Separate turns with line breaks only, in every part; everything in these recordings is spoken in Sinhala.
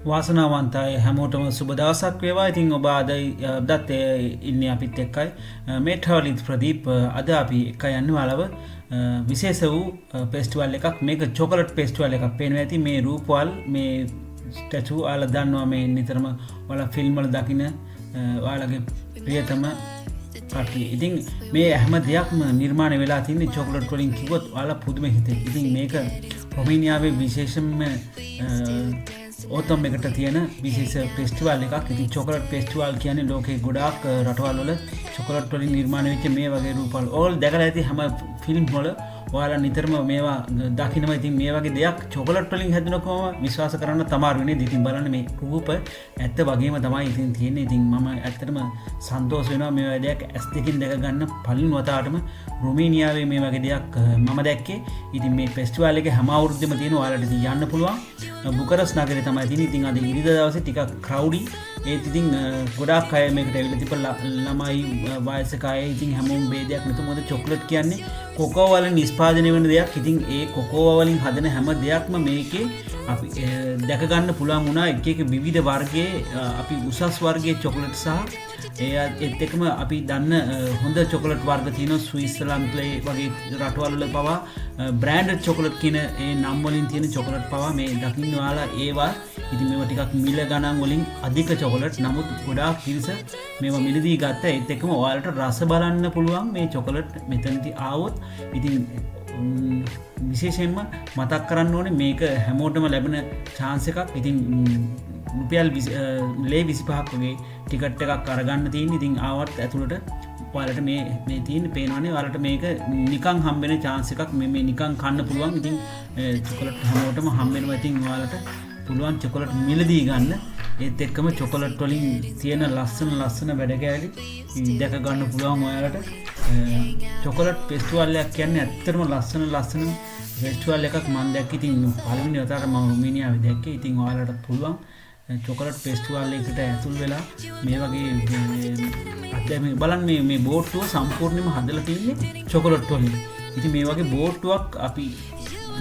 වාසනාවන්තයි හැමෝටම සුබ දවසක් වේවා. ඉතින් ඔබ අදත් ඉන්නේ අපිත් එක්කයි. මේ ට්‍රැවලිත් ප්‍රදීප් අද අපි එක යන්න වලව විශේෂ වූ ෆෙස්ටිවල් එකක්. මේක චොකලට් ෆෙස්ටිවල් එකක්. පේනවා ඇති මේ රූපවල් මේ ස්ටැචු ආලා දන්නවා මේ නිතරම ඔයාලා ෆිල්ම් වල දකින ඔයාලගේ ප්‍රියතම කට්ටිය. ඉතින් මේ හැම දෙයක්ම නිර්මාණය වෙලා තින්නේ චොකලට් වලින් කිව්වොත් ඔයාලා පුදුම හිතේ. ඉතින් මේක රොමේනියාවේ විශේෂම ඕතම් එකට තියෙන විශේෂ ෆෙස්ටිවල් එකක්. ඉතින් චොකලට් ෆෙස්ටිවල් කියන්නේ ලෝකේ ගොඩාක් රටවල් වල චොකලට් වලින් නිර්මාණය වෙච්ච මේ වගේ රූපවල ඕල් දැකලා ඇති හැම ෆිල්ම් වල ඔයාලා නිතරම මේවා දකිනවා. ඉතින් මේ වගේ දෙයක් චොකලට් වලින් හැදුනකොම විශ්වාස කරන්න තමාරු වෙන්නේ. ඉතින් බලන්න මේ රූප ඇත්ත වගේම තමයි ඉතින් තියෙන්නේ. ඉතින් මම ඇත්තටම සන්තෝෂ වෙනවා මේ වගේ දෙයක් ඇස් දෙකින් දැක ගන්න පළවෙනි වතාවටම රොමේනියාවේ මේ වගේ දෙයක් මම දැක්කේ. ඉතින් මේ ෆෙස්ටිවල් එක හැම අවුරුද්දෙම තියෙනවා. ඔයාලට ඉතින් යන්න පුළුවන්. බුකරස් නගරේ තමයි තියෙන්නේ. ඉතින් අද ඉරිදා දවසේ ටිකක් ක්‍රවුඩි. ඒත් ඉතින් ගොඩාක් අය මේකට ඇවිල්ලා තිබ්බ ළමයි වයසක අය. ඉතින් හැමෝම ભેදයක් නැතුව මොකද චොකලට් කියන්නේ කොකෝ වලින් නිෂ්පාදනය වෙන දෙයක්. ඉතින් ඒ කොකෝ වලින් හදන හැම දෙයක්ම මේකේ අපි දැක ගන්න පුළුවන් වුණා. එක එක විවිධ වර්ගයේ අපි උසස් වර්ගයේ චොකලට් සහ ඒත් එක්කම අපි දන්න හොඳ චොකලට් වර්ග තියෙනවා. ස්විට්සර්ලන්තේ වගේ රටවල් වල පවා බ්‍රෑන්ඩඩ් චොකලට් කියන ඒ නම් වලින් තියෙන චොකලට් පවා මේ දකින්න ඔයාලා ඒවා. ඉතින් මේවා ටිකක් මිල ගණන් වලින් අධික චොකලට්. නමුත් ගොඩාක් පිරිස මේවා මිලදී ගත්තා. ඒත් එක්කම ඔයාලට රස බලන්න පුළුවන් මේ චොකලට් මෙතනදී ආවොත්. ඉතින් විශේෂයෙන්ම මතක් කරන්න ඕනේ මේක හැමෝටම ලැබෙන chance එකක්. ඉතින් රුපියල් ලේ 25ක් වගේ ටිකට් එකක් අරගන්න තියෙන්නේ. ඉතින් ආවත් ඇතුළට ඔයාලට මේ තියෙන පේනවනේ ඔයාලට මේක නිකන් හම්බෙන chance එකක්. මේ නිකන් කන්න පුළුවන්. ඉතින් චොකලට් හැමෝටම හම්බෙනවා. ඉතින් ඔයාලට පුළුවන් චොකලට් මිලදී ගන්න. ඒත් එක්කම චොකලට් වලින් තියෙන ලස්සන වැඩ කෑලි දැක ගන්න පුළුවන් ඔයාලට. චොකලට් ෆෙස්ටිවල් එකක් කියන්නේ ඇත්තටම ලස්සන ෆෙස්ටිවල් එකක්. මම දැක්කේ ඉතින් පළවෙනි වතාවට මම රොමේනියාවේ දැක්කේ. ඉතින් ඔයාලට පුළුවන් චොකලට් ෆෙස්ටිවල් එකට ඇතුල් වෙලා මේ වගේ අත්දැකීම් බලන්න. මේ බෝට්ටුව සම්පූර්ණයෙන්ම හදලා තියෙන්නේ චොකලට් වලින්. ඉතින් මේ වගේ බෝට්ටුවක් අපි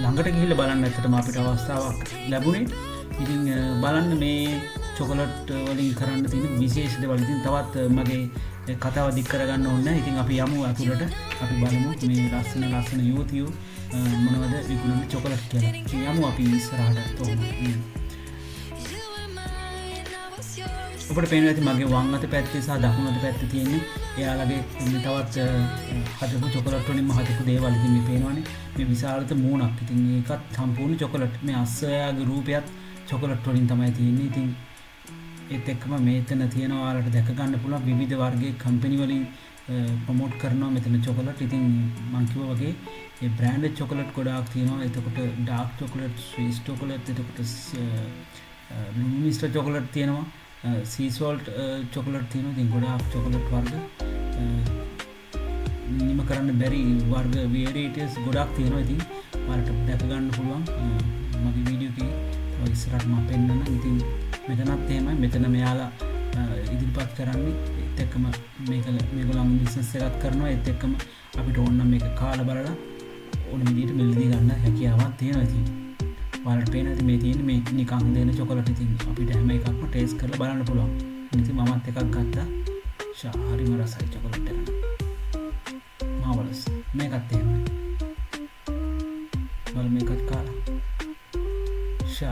ළඟට ගිහිල්ලා බලන්න ඇත්තටම අපිට අවස්ථාවක් ලැබුණේ. ඉතින් බලන්න මේ චොකලට් වලින් කරන්න තියෙන විශේෂ දේවල්. ඉතින් තවත් මගේ කතාව දික් කරගන්න ඕනේ නැහැ. ඉතින් අපි යමු අතුලට. අපි බලමු මේ ලස්සන යූතියෝ මොනවද විකුණන චොකලට් කියලා. ඉතින් යමු අපි ඉස්සරහට තෝම. ඔබට පේනවා ඇති මගේ වම් අත පැත්තේ සහ දකුණු අත පැත්තේ තියෙන්නේ එයාලගේ තවත් හදපු චොකලට් වලින්ම හදපු දේවල්. ඉතින් මේ පේනවනේ මේ විශාලත මූණක්. ඉතින් ඒකත් සම්පූර්ණ චොකලට්. මේ අස්සයාගේ රූපයත් චොකලට් වලින් තමයි තියෙන්නේ. ඉතින් ඒත් එක්කම මේතන තියෙන ඔයාලට දැක ගන්න පුළුවන් විවිධ වර්ගයේ කම්පැනි වලින් ප්‍රොමෝට් කරනවා මෙතන චොකලට්. ඉතින් මම කිව්වා වගේ ඒ බ්‍රෑන්ඩඩ් චොකලට් ගොඩාක් තියෙනවා. එතකොට ඩාර්ක් චොකලට්, ස්විස් චොකලට්, එතකොට මිස්ටර් චොකලට් තියෙනවා. සී සෝල්ට් චොකලට් තියෙනවා. ඉතින් ගොඩාක් චොකලට් වර්ග නිම කරන්න බැරි වර්ග වේරියටිස් ගොඩාක් තියෙනවා. ඉතින් ඔයාලට දැක ගන්න පුළුවන් මගේ වීඩියෝ එකේ ඔය ඉස්සරහට මම පෙන්නන්න. ඉතින් මෙතනත් එහෙමයි. මෙතන මෙයාලා ඉදිරිපත් කරන්නේ ඒත් එක්කම මේගොල්ලන් බිස්නස් එකක් කරනවා. ඒත් එක්කම අපිට ඕන නම් මේක කාලා බලලා ඕන විදිහට මිලදී ගන්න හැකියාවක් තියෙනවා. ඉතින් ඔයාලට පේන ඇති මේ තියෙන්නේ මේ නිකන් දෙන චොකලට්. ඉතින් අපිට හැම එකක්ම ටේස්ට් කරලා බලන්න පුළුවන්. ඉතින් මමත් එකක් ගත්තා. හරිම රසයි චොකලට් එක. මාවලස්. මේකත් එහෙමයි. බල මේකත් කාලා.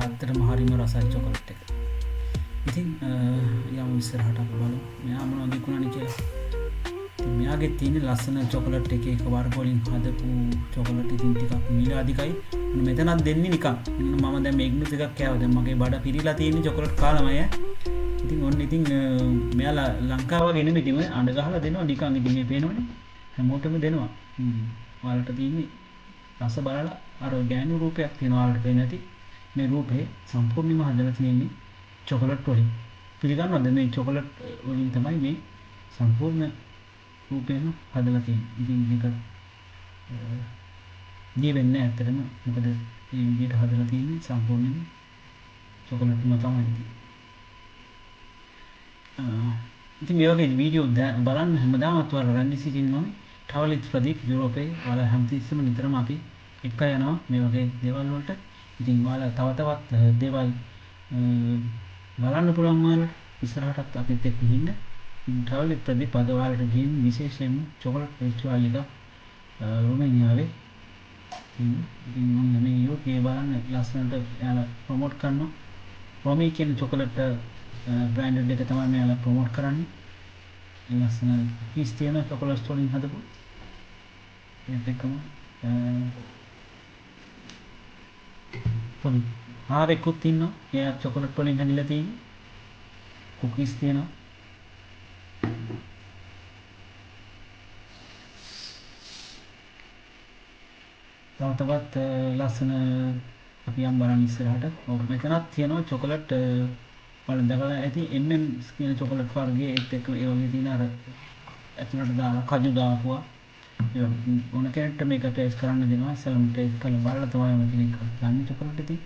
ඇත්තටම හරිම රසයි චොකලට් එක. ඉතින් යමු ඉස්සරහට අපි බලමු මෙයා මොනවද විකුණන්නේ කියලා. ඉතින් මෙයාගේ තියෙන ලස්සන චොකලට් එක වර්ග වලින් හදපු චොකලට්. ඉතින් ටිකක් මිල අධිකයි. මෙතනත් දෙන්නේ නිකන්. මම දැන් මේග්නස් එකක් කෑවා. දැන් මගේ බඩ පිරීලා තියෙන චොකලට් කාලමයි. ඉතින් ඔන්න ඉතින් මෙයාලා ලංකාව වගේ නෙමෙයි. ඉතින් අඬ ගහලා දෙනවා නිකන්. ඉතින් මේ පේනවනේ හැමෝටම දෙනවා. ඔයාලට තියෙන්නේ රස බලලා අර ගෑනු රූපයක් තියෙනවා. ඔයාලට පේන්නේ නැති මේ රූපේ සම්පූර්ණයෙන්ම හදලා තියෙන්නේ චොකලට් වලින්. පිළිගන්නවද මේ චොකලට් වලින් තමයි මේ සම්පූර්ණ රූපේම හදලා තියෙන්නේ. ඉතින් මේක නිවෙන්නේ ඇත්තටම මොකද මේ විදිහට හදලා තියෙන්නේ සම්පූර්ණයෙන්ම චොකලට්ම තමයි. ඉතින් මේ වගේ වීඩියෝ බලන්න හැමදාමත් ඔයාලා රැඳී සිටින්න ඕනේ. ට්‍රැවලිත් ප්‍රදීප් යුරෝපේ ඔයාලා හැමතිස්සෙම නිතරම අපි එක්ක යනවා මේ වගේ දේවල් වලට. ඉතින් ඔයාලා තව තවත් දේවල් බලන්න පුළුවන් ඔයාලට ඉස්සරහටත් අපිත් එක්ක ඉන්න. ට්‍රැවල් ප්‍රදීප් අද ඔයාලට ගිහින් විශේෂයෙන්ම චොකලට් ෆෙස්ටිවල් එක රොමේනියාවේ ඉතින් මම මේ යුකේ බලන්න ලස්සනට එයාලා ප්‍රොමෝට් කරනවා. රොමී කියන චොකලට් බ්‍රෑන්ඩ් එක තමයි මෙයාලා ප්‍රොමෝට් කරන්නේ. ලස්සන පීස් තියෙන චොකලට්ස් වලින් හදපු ඒත් එක්කම පොඩි හාරෙකුත් ඉන්නවා. එයා චොකලට් වලින් හැදිලා තියෙන්නේ. කුකීස් තියෙනවා. තවත් ලස්සන අපි යම් බලන්න ඉස්සරහට. ඔව් මෙතනත් තියෙනවා චොකලට් වල දැකලා ඇති කියන චොකලට් වර්ගයේ ඒත් එක්ක ඒ වගේ තියෙන අර ඇතුළට දාලා කජු දාපුවා. ඒ ඕන කෙනෙක්ට මේක ටේස්ට් කරන්න දෙනවා. ඉස්සෙල්ලාම ටේස්ට් කරලා බලලා තමයි මම කෙනෙක් ගන්න චොකලට් ඉතින්.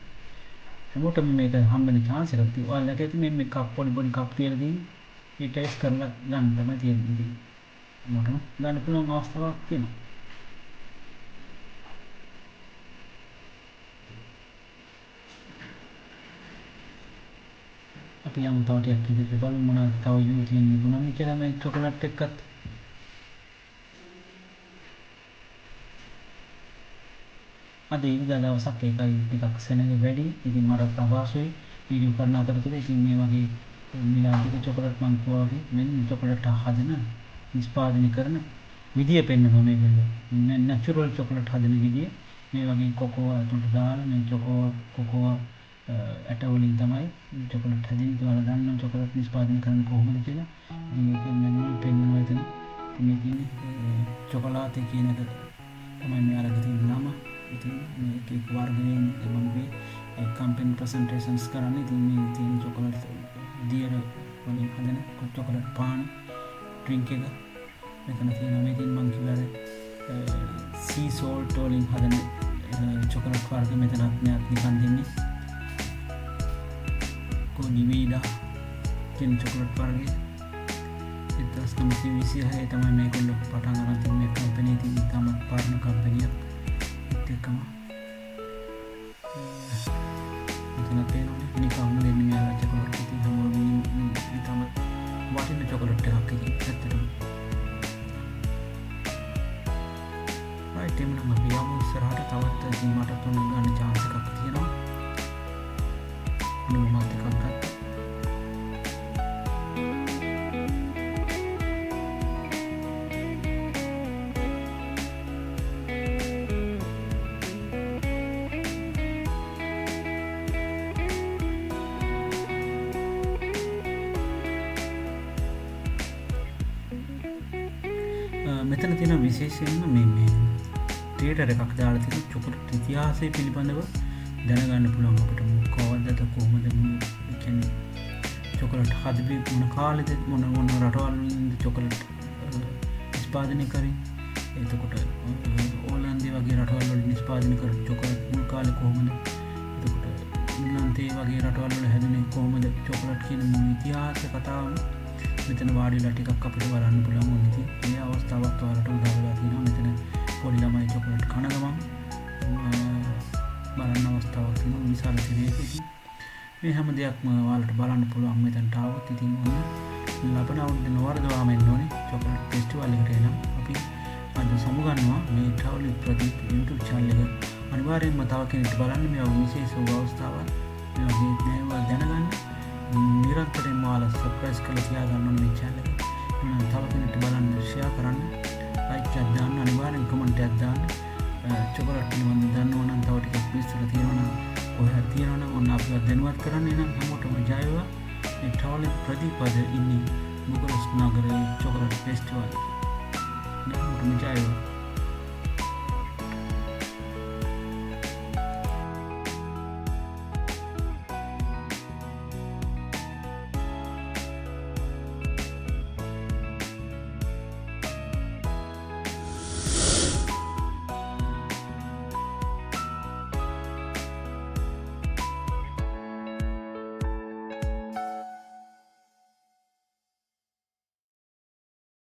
හැමෝටම මේක හම්බෙන chance එකක් තියෙනවා. ඔයාලට ඉතින් මේ කප් පොඩි කප් තියලා තියෙන්නේ. මේ ටේස්ට් කරලා ගන්න තමයි තියෙන්නේ ඉතින්. මොකද ගන්න පුළුවන් අවස්ථාවක් තියෙනවා. අපි යමු තව ටිකක් ඉදිරියට බලමු මොනවද තව යූටින් ගුණම් කියලා මේ චොකලට් එකත් අද ඉරිදා දවසක් ඒකයි ටිකක් සෙනඟ වැඩි. ඉතින් මට අපහසුයි වීඩියෝ කරන අතරතුර. ඉතින් මේ වගේ මිලාදික චොකලට් මං වගේ මෙන්න චොකලට් හදන නිෂ්පාදනය කරන විදිය පෙන්වනවා මේකේ. නැචරල් චොකලට් හදන විදිය මේ වගේ කොකෝ අතුලට දාලා මේ කොකෝ ඇට වලින් තමයි චොකලට් හදන්නේ. ඔයාලා දන්නවා චොකලට් නිෂ්පාදනය කරන්නේ කොහොමද කියලා. මේක මෙන්න පෙන්වනවා එතන. මේ කියන්නේ චොකලාතේ කියන එක තමයි මේ අරගෙන තියෙන නම. ඉතින් මේකේ වර්ගයෙන් මම මේ කැම්පේන් ප්‍රසන්ටේෂන්ස් කරන්නේ. ඉතින් මේ තියෙන චොකලට් දියර වලින් හදන චොකලට් පාන ඩ්‍රින්ක් එක මෙතන තියෙනවා. මේ තියෙන මං කිව්වා සී සෝල්ට් වලින් හදන චොකලට් වර්ග මෙතනත් නෑ නිකන් දෙන්නේ. කොනිවීඩා කියන චොකලට් වර්ගය 1926 තමයි මේගොල්ලෝ පටන් ගන්න තියෙන මේ කම්පැනි. ඉතින් තාමත් පාරණ කම්පැනියක් එකම මෙතන පේනවනේ නිකම්ම දෙන්නේ මෙයාලා චොකලට් ඉතින් හැමෝම තාමත් වටින චොකලට් එකක් ඉතින් ඇත්තටම. රයිට් එමුනම් අපි යමු ඉස්සරහට. තවත් ඉතින් මට තුන ගන්න chance එකක් තියෙනවා. මොනවද එකක් ගන්න. මෙතන තියෙන විශේෂයෙන්ම මේ ටේටර් එකක් දාලා තියෙන චොකලට් ඉතිහාසය පිළිබඳව දැනගන්න පුළුවන් අපිට. කොහොමද කොහොමද කියන්නේ චොකලට් හදපු මොන කාලෙද මොන රටවල් වලින්ද චොකලට් නිෂ්පාදනය කරේ. එතකොට ඕලන්දේ වගේ රටවල් වල නිෂ්පාදනය කරපු චොකලට් මුල් කාලේ කොහොමද. එතකොට ඉංග්‍රීසි වගේ රටවල් වල හැදුනේ කොහොමද චොකලට් කියන මුල් ඉතිහාස කතාව මෙතන වාඩිලා ටිකක් අපිට බලන්න පුළුවන් වුණා. ඉතින් මේ අවස්ථාවත් ඔයාලට උදා වෙලා තියෙනවා. මෙතන පොඩි ළමයි චොකලට් කන ගමන් බලන්න අවස්ථාවක් තියෙනවා. විශාල තිරයක. ඉතින් මේ හැම දෙයක්ම ඔයාලට බලන්න පුළුවන් මෙතනට આવොත්. ඉතින් ඔන්න ලබන අවුරුද්දේ නොවරදවාම එන්න ඕනේ චොකලට් ෆෙස්ටිවල් එකට එනම්. අපි අද සමුගන්නවා මේ ට්‍රැවල් ප්‍රදීප් YouTube channel එක. අනිවාර්යෙන්ම තව කෙනෙක්ට බලන්න මේ විශේෂ අවස්ථාවක් මේ වගේ දේවල් දැනගන්න නිරන්තරයෙන්ම ඔයාලා සබ්ස්ක්‍රයිබ් කරලා තියාගන්න ඕනේ මේ channel එක. තව කෙනෙක්ට බලන්න ෂෙයා කරන්න, ලයික් එකක් දාන්න, අනිවාර්යෙන් කමෙන්ට් එකක් දාන්න. චොකලට් පිළිබඳව දන්නවා නම් තව ටිකක් විස්තර තියෙනවා නම් ඔයාලා තියෙනවා නම් ඔන්න අපිව දැනුවත් කරන්න. එනම් හැමෝටම ජය වේවා. මේ ට්‍රැවල් ප්‍රදීප් අද ඉන්නේ බුකාරෙස්ට් නගරයේ චොකලට් ෆෙස්ටිවල්. හැමෝටම ජය වේවා.